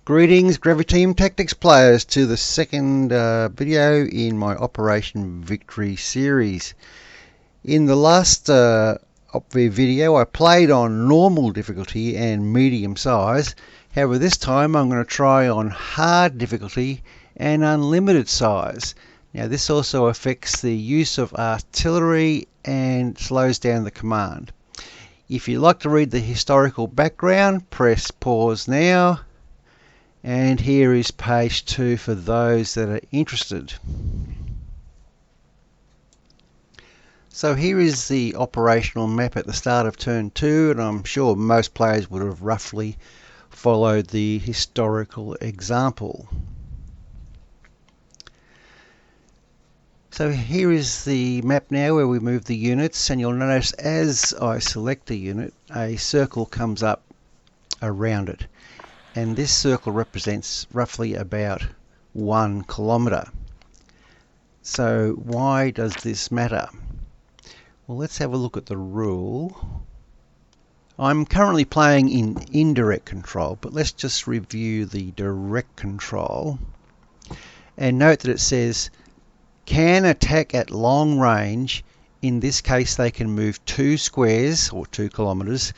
Greetings Graviteam Tactics players to the second video in my Operation Victory series. In the last video I played on normal difficulty and medium size. However, this time I'm going to try on hard difficulty and unlimited size. Now this also affects the use of artillery and slows down the command. If you'd like to read the historical background, press pause now. And here is page 2 for those that are interested. So here is the operational map at the start of turn 2, and I'm sure most players would have roughly followed the historical example. So here is the map now where we move the units, and you'll notice as I select a unit, a circle comes up around it. And this circle represents roughly about 1 kilometre. So why does this matter? Well, let's have a look at the rule. I'm currently playing in indirect control, but let's just review the direct control. And note that it says, can attack at long range. In this case, they can move 2 squares or 2 kilometres.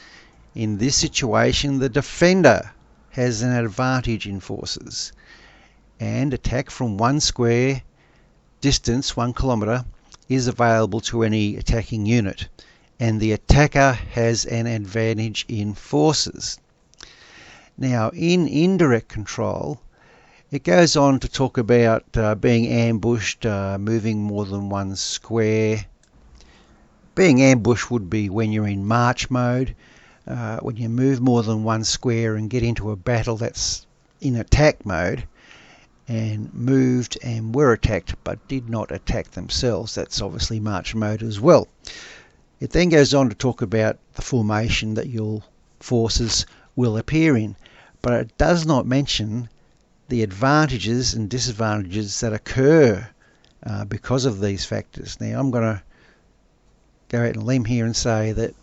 In this situation, the defender has an advantage in forces, and attack from 1 square distance, 1 kilometre, is available to any attacking unit, and the attacker has an advantage in forces. Now in indirect control it goes on to talk about being ambushed, moving more than 1 square. Being ambushed would be when you're in march mode. When you move more than 1 square and get into a battle, that's in attack mode. And moved and were attacked but did not attack themselves, that's obviously march mode as well. It then goes on to talk about the formation that your forces will appear in, but it does not mention the advantages and disadvantages that occur because of these factors. Now I'm going to go out on a limb here and say that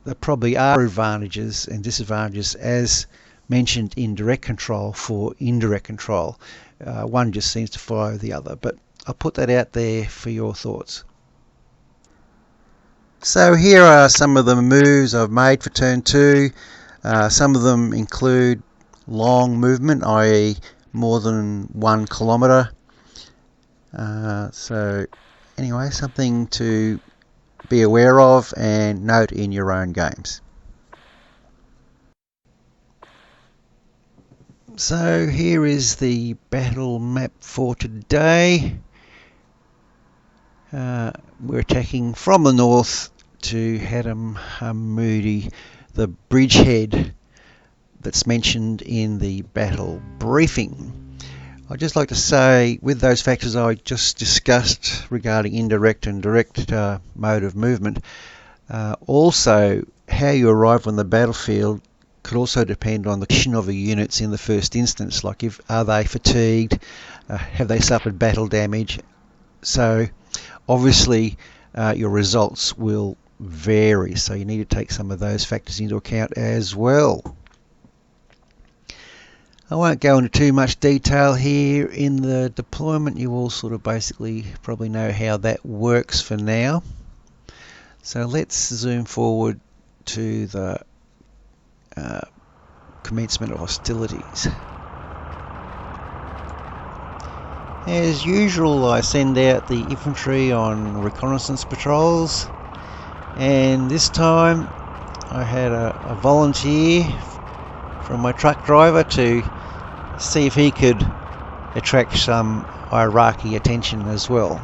there probably are advantages and disadvantages as mentioned in direct control for indirect control. One just seems to follow the other, but I'll put that out there for your thoughts. So here are some of the moves I've made for turn 2. Some of them include long movement, i.e. more than 1 kilometre. So anyway, something to be aware of and note in your own games. So here is the battle map for today. We're attacking from the north to Haddam Hamoudi, the bridgehead that's mentioned in the battle briefing. I'd just like to say, with those factors I just discussed regarding indirect and direct mode of movement, also how you arrive on the battlefield could also depend on the condition of the units in the first instance, like are they fatigued, have they suffered battle damage. So obviously your results will vary, so you need to take some of those factors into account as well. I won't go into too much detail here. In the deployment you all sort of basically probably know how that works for now. So let's zoom forward to the commencement of hostilities. As usual, I send out the infantry on reconnaissance patrols, and this time I had a volunteer from my truck driver to see if he could attract some Iraqi attention as well.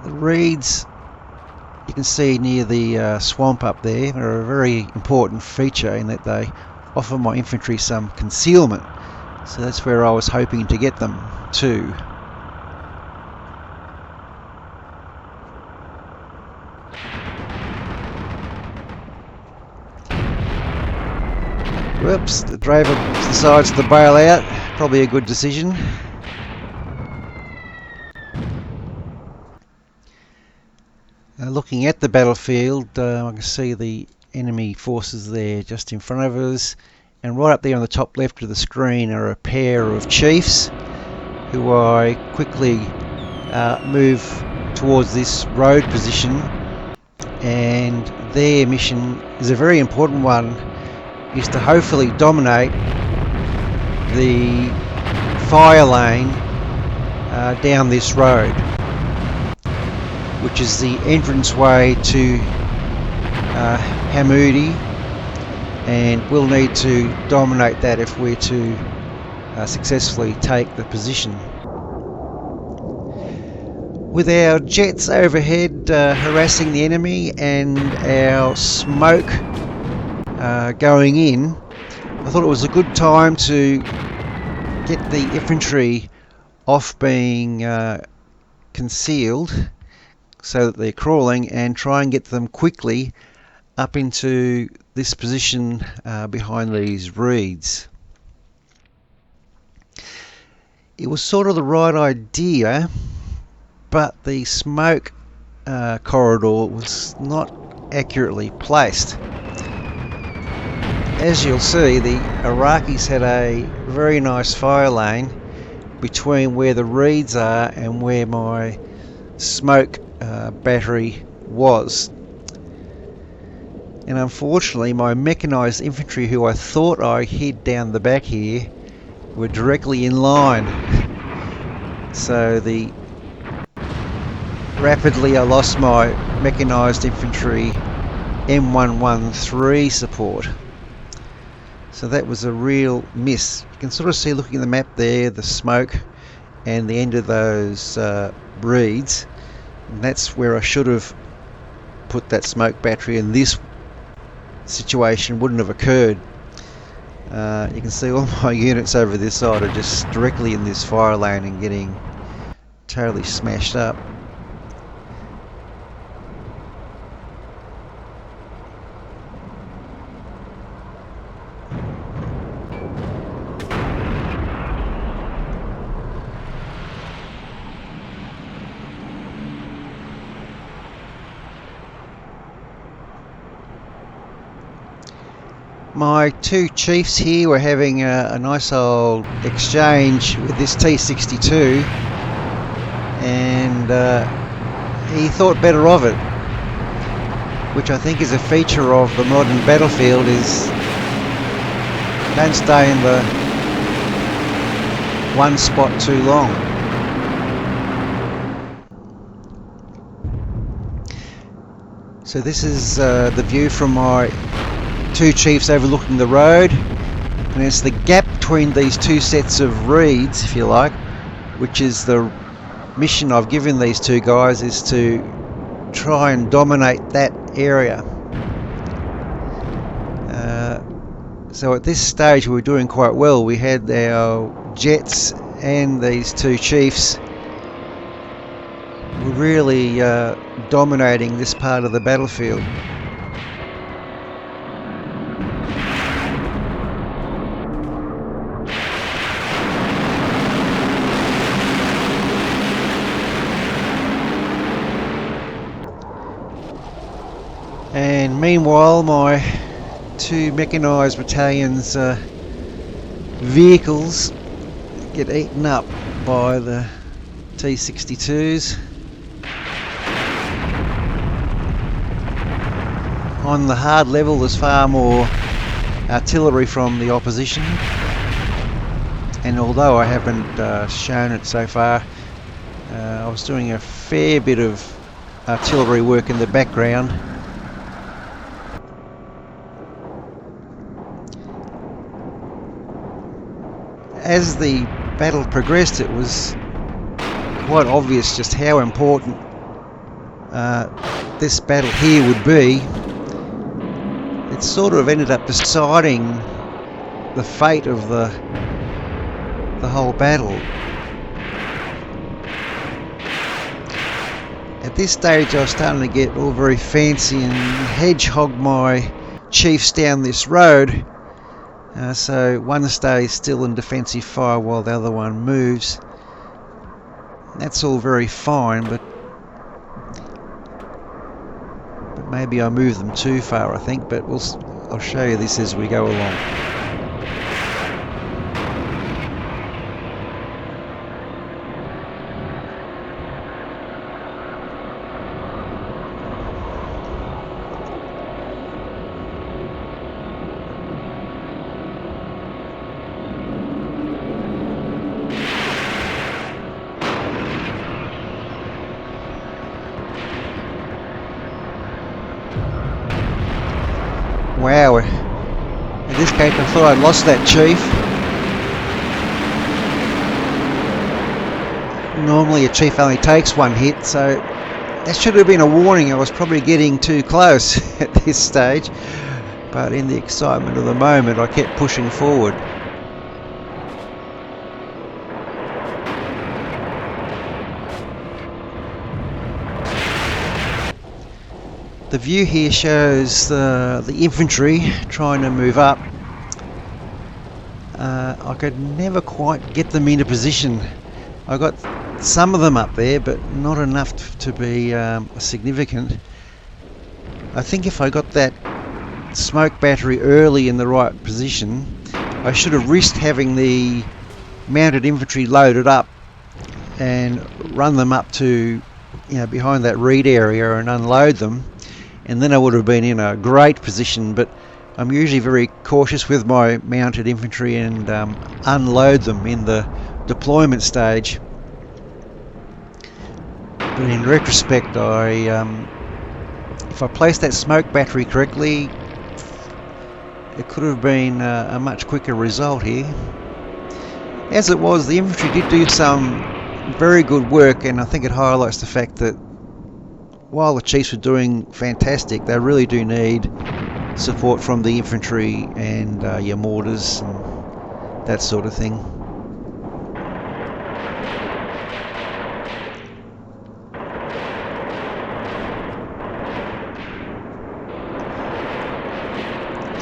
The reeds you can see near the swamp up there are a very important feature in that they offer my infantry some concealment. So that's where I was hoping to get them to. Whoops, the driver decides to bail out. Probably a good decision. Looking at the battlefield, I can see the enemy forces there just in front of us, and right up there on the top left of the screen are a pair of chiefs who I quickly move towards this road position, and their mission is a very important one, is to hopefully dominate the fire lane down this road, which is the entranceway to Hamoudi, and we'll need to dominate that if we're to successfully take the position. With our jets overhead harassing the enemy and our smoke going in, I thought it was a good time to get the infantry off being concealed so that they're crawling, and try and get them quickly up into this position behind these reeds. It was sort of the right idea, but the smoke corridor was not accurately placed. As you'll see, the Iraqis had a very nice fire lane between where the reeds are and where my smoke battery was. And unfortunately, my mechanised infantry, who I thought I hid down the back here, were directly in line. So rapidly I lost my mechanised infantry M113 support. So that was a real miss. You can sort of see, looking at the map there, the smoke and the end of those reeds. And that's where I should have put that smoke battery, and this situation wouldn't have occurred. You can see all my units over this side are just directly in this fire lane and getting totally smashed up. My two chiefs here were having a nice old exchange with this T-62, and he thought better of it, which I think is a feature of the modern battlefield, is don't stay in the one spot too long. So this is the view from my two chiefs overlooking the road, and it's the gap between these two sets of reeds, if you like, which is the mission I've given these two guys, is to try and dominate that area. So at this stage we were doing quite well. We had our jets and these two chiefs were really dominating this part of the battlefield. And meanwhile, my two mechanised battalions' vehicles get eaten up by the T-62s. On the hard level, there's far more artillery from the opposition, and although I haven't shown it so far, I was doing a fair bit of artillery work in the background. As the battle progressed, it was quite obvious just how important this battle here would be. It sort of ended up deciding the fate of the whole battle. At this stage I was starting to get all very fancy and hedgehog my chiefs down this road, So one stays still in defensive fire while the other one moves. That's all very fine, but maybe I move them too far, I think, but I'll show you this as we go along. Wow, in this case I thought I'd lost that chief. Normally a chief only takes one hit, so that should have been a warning. I was probably getting too close at this stage, but in the excitement of the moment I kept pushing forward. The view here shows the infantry trying to move up. I could never quite get them into position. I got some of them up there, but not enough to be significant. I think if I got that smoke battery early in the right position, I should have risked having the mounted infantry loaded up and run them up to, behind that reed area and unload them. And then I would have been in a great position, but I'm usually very cautious with my mounted infantry and unload them in the deployment stage. But in retrospect, if I placed that smoke battery correctly, it could have been a much quicker result here. As it was, the infantry did do some very good work, and I think it highlights the fact that while the chiefs were doing fantastic, they really do need support from the infantry and your mortars and that sort of thing.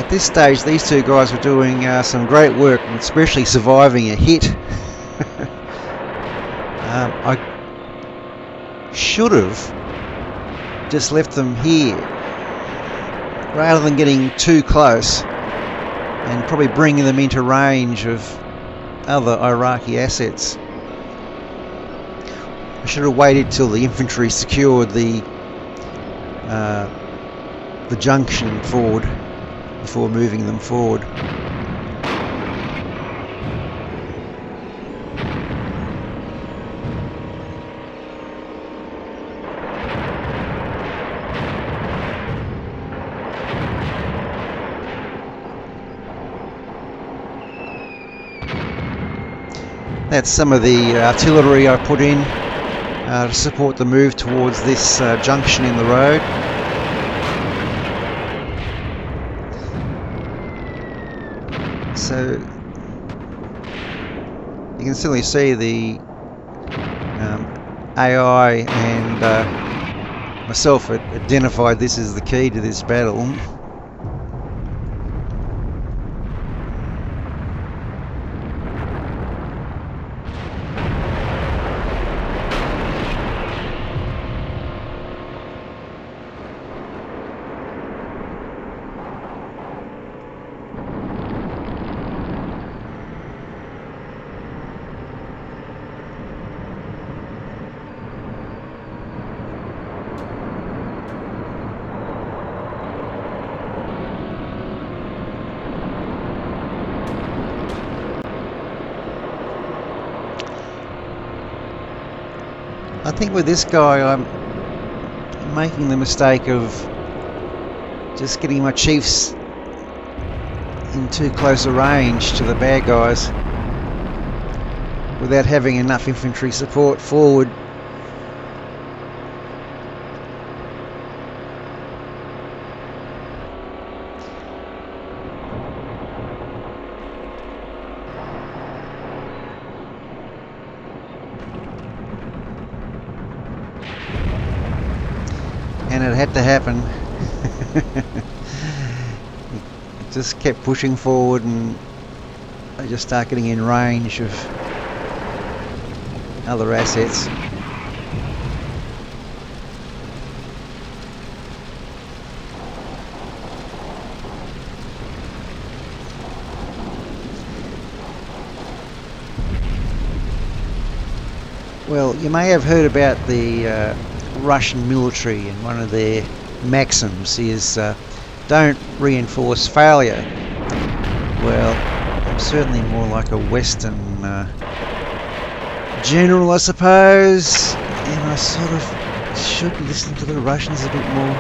At this stage, these two guys were doing some great work, especially surviving a hit. I should have just left them here rather than getting too close and probably bringing them into range of other Iraqi assets. I should have waited till the infantry secured the junction forward before moving them forward. That's some of the artillery I put in to support the move towards this junction in the road. So you can certainly see the AI and myself identified this as the key to this battle. I think with this guy I'm making the mistake of just getting my chiefs in too close a range to the bad guys without having enough infantry support forward. And it had to happen. It just kept pushing forward, and they just start getting in range of other assets. Well, you may have heard about the Russian military, and one of their maxims is don't reinforce failure. Well, I'm certainly more like a Western general, I suppose, and I sort of should listen to the Russians a bit more.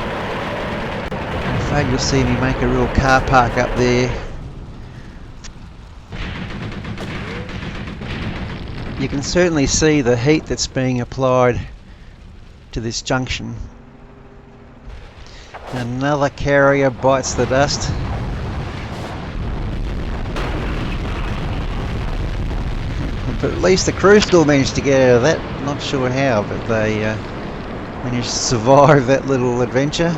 I'm afraid you'll see me make a real car park up there. You can certainly see the heat that's being applied to this junction. Another carrier bites the dust. But at least the crew still managed to get out of that. Not sure how, but they managed to survive that little adventure.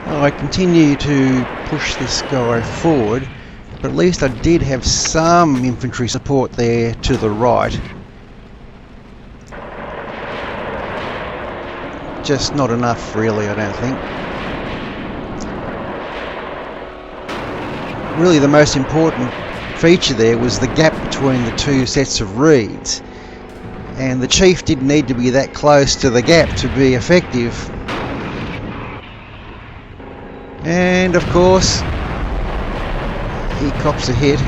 I continue to push this guy forward, but at least I did have some infantry support there to the right. Just not enough, really, I don't think. Really, the most important feature there was the gap between the two sets of reeds, and the chief didn't need to be that close to the gap to be effective. And of course, he cops a hit.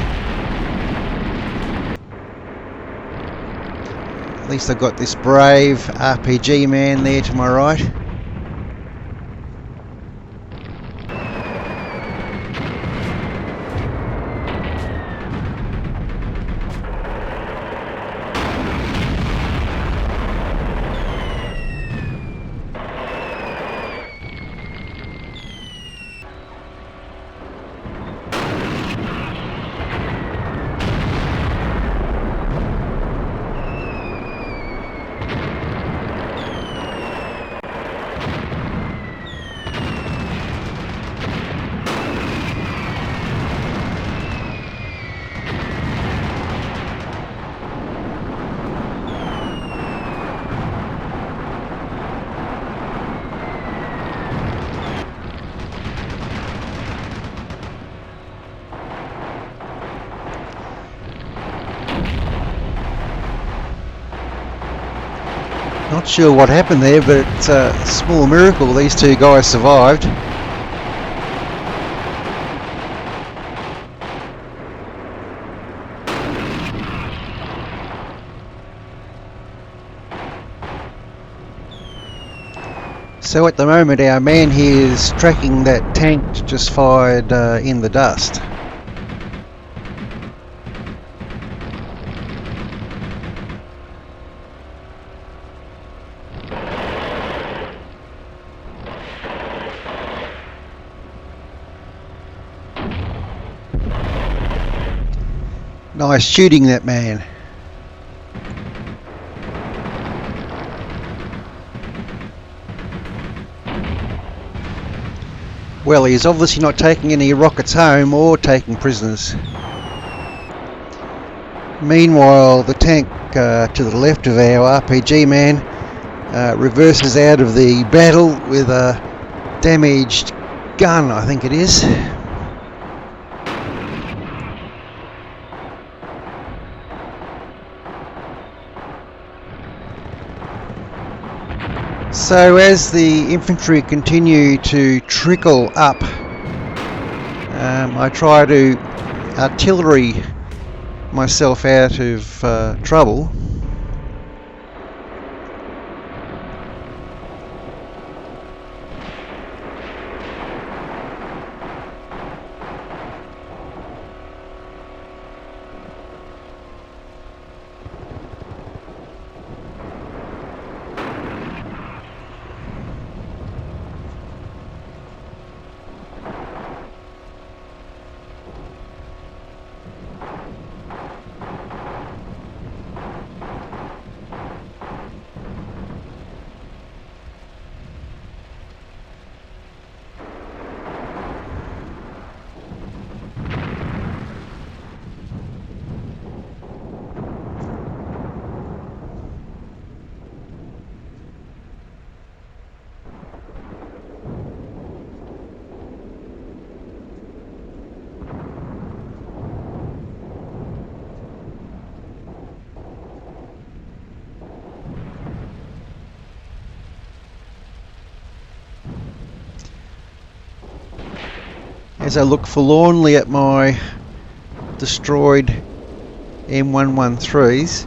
At least I've got this brave RPG man there to my right. Not sure what happened there, but it's a small miracle these two guys survived. So at the moment our man here is tracking that tank just fired in the dust. Nice shooting, that man. Well, he's obviously not taking any rockets home or taking prisoners. Meanwhile, the tank to the left of our RPG man reverses out of the battle with a damaged gun, I think it is. So as the infantry continue to trickle up, I try to artillery myself out of trouble. as I look forlornly at my destroyed M113s.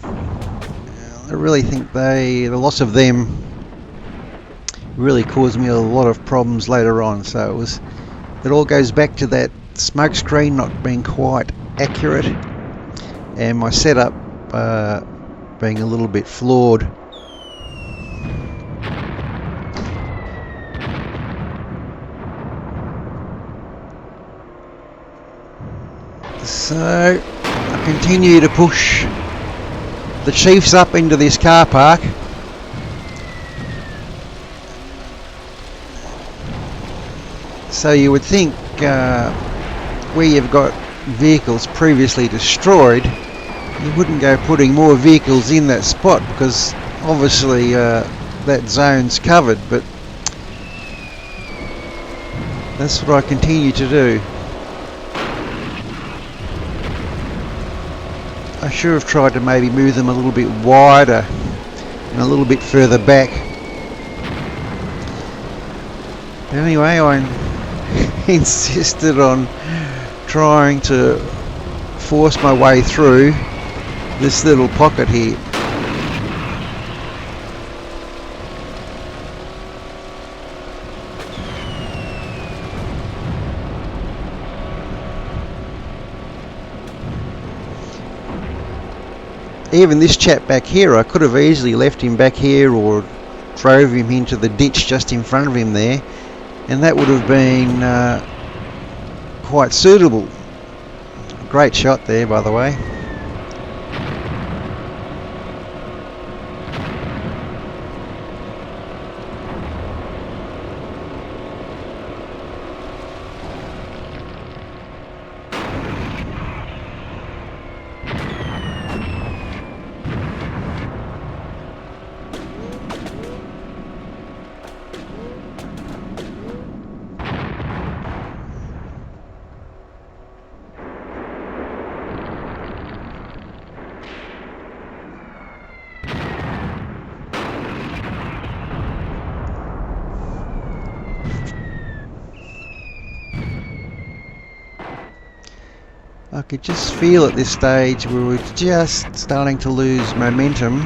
I really think the loss of them really caused me a lot of problems later on. So it all goes back to that smoke screen not being quite accurate and my setup being a little bit flawed. So I continue to push the Chiefs up into this car park. So you would think where you've got vehicles previously destroyed, you wouldn't go putting more vehicles in that spot because obviously that zone's covered, but that's what I continue to do. I should have tried to maybe move them a little bit wider and a little bit further back. But anyway, I insisted on trying to force my way through this little pocket here. Even this chap back here, I could have easily left him back here or drove him into the ditch just in front of him there, and that would have been quite suitable. Great shot there, by the way. I could just feel at this stage we were just starting to lose momentum.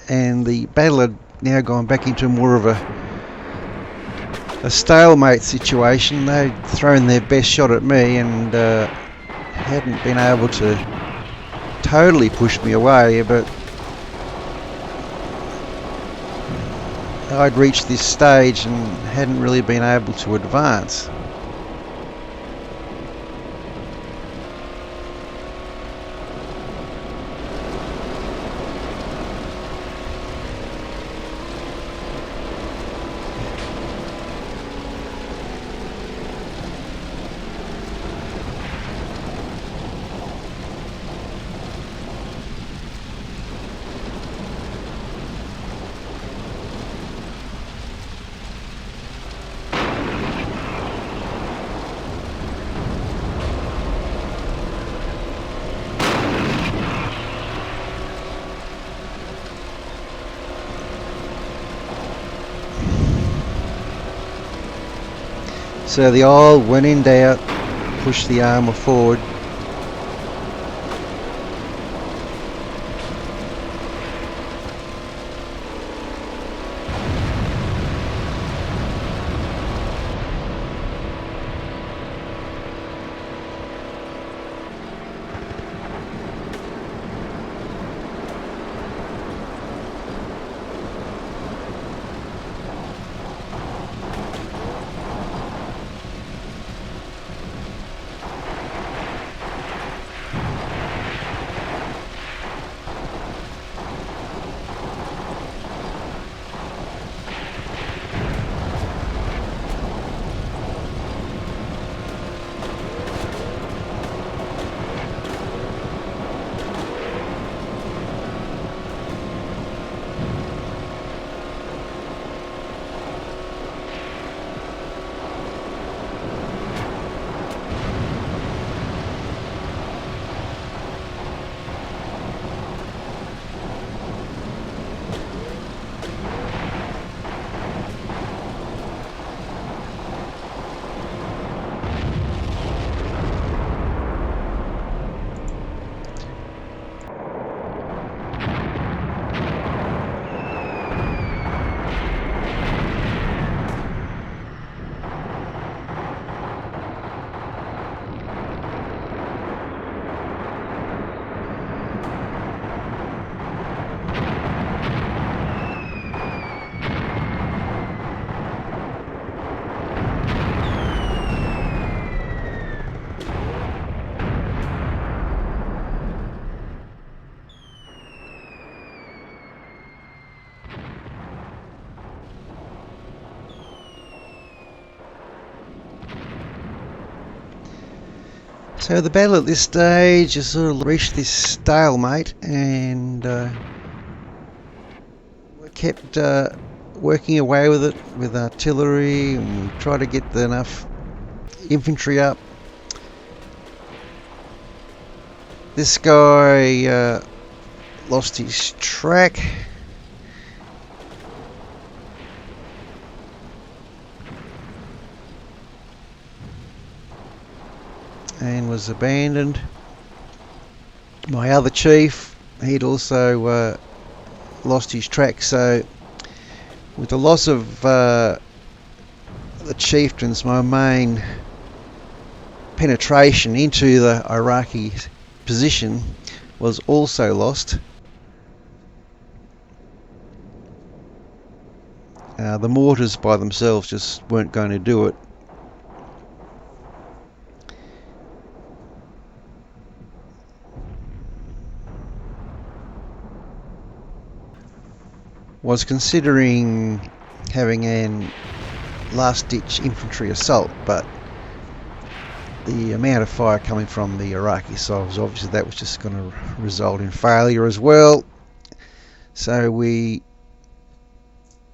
And the battle had now gone back into more of a stalemate situation. They'd thrown their best shot at me and hadn't been able to totally push me away, but I'd reached this stage and hadn't really been able to advance. So the old when in doubt, push the armour forward. So the battle at this stage has sort of reached this stalemate, and we kept working away with it with artillery and try to get enough infantry up. This guy lost his track. And was abandoned. My other chief, he'd also lost his track, so with the loss of the chieftains, my main penetration into the Iraqi position was also lost. The mortars by themselves just weren't going to do it. Was considering having an last-ditch infantry assault, but the amount of fire coming from the Iraqi side was obviously that was just going to result in failure as well. So we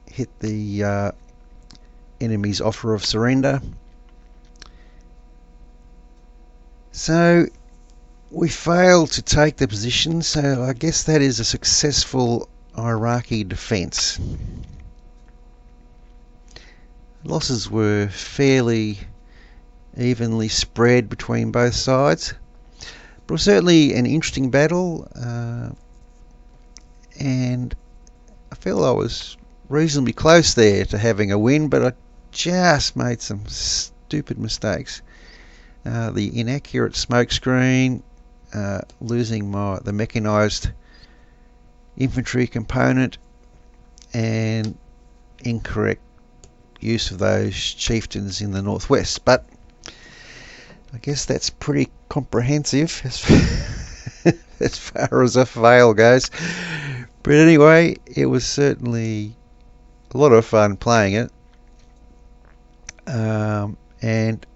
hit the enemy's offer of surrender. So we failed to take the position, so I guess that is a successful Iraqi defence. Losses were fairly evenly spread between both sides, but it was certainly an interesting battle, and I feel I was reasonably close there to having a win, but I just made some stupid mistakes. The inaccurate smokescreen, losing the mechanised infantry component, and incorrect use of those chieftains in the northwest. But I guess that's pretty comprehensive as far as a fail goes. But anyway, it was certainly a lot of fun playing it, and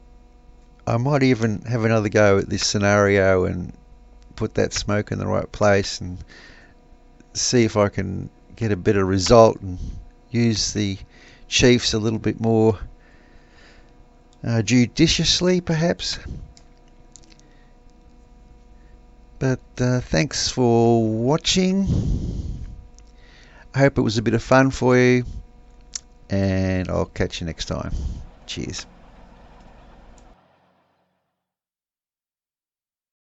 I might even have another go at this scenario and put that smoke in the right place and see if I can get a better result and use the chiefs a little bit more judiciously, perhaps. But thanks for watching. I hope it was a bit of fun for you, and I'll catch you next time. Cheers.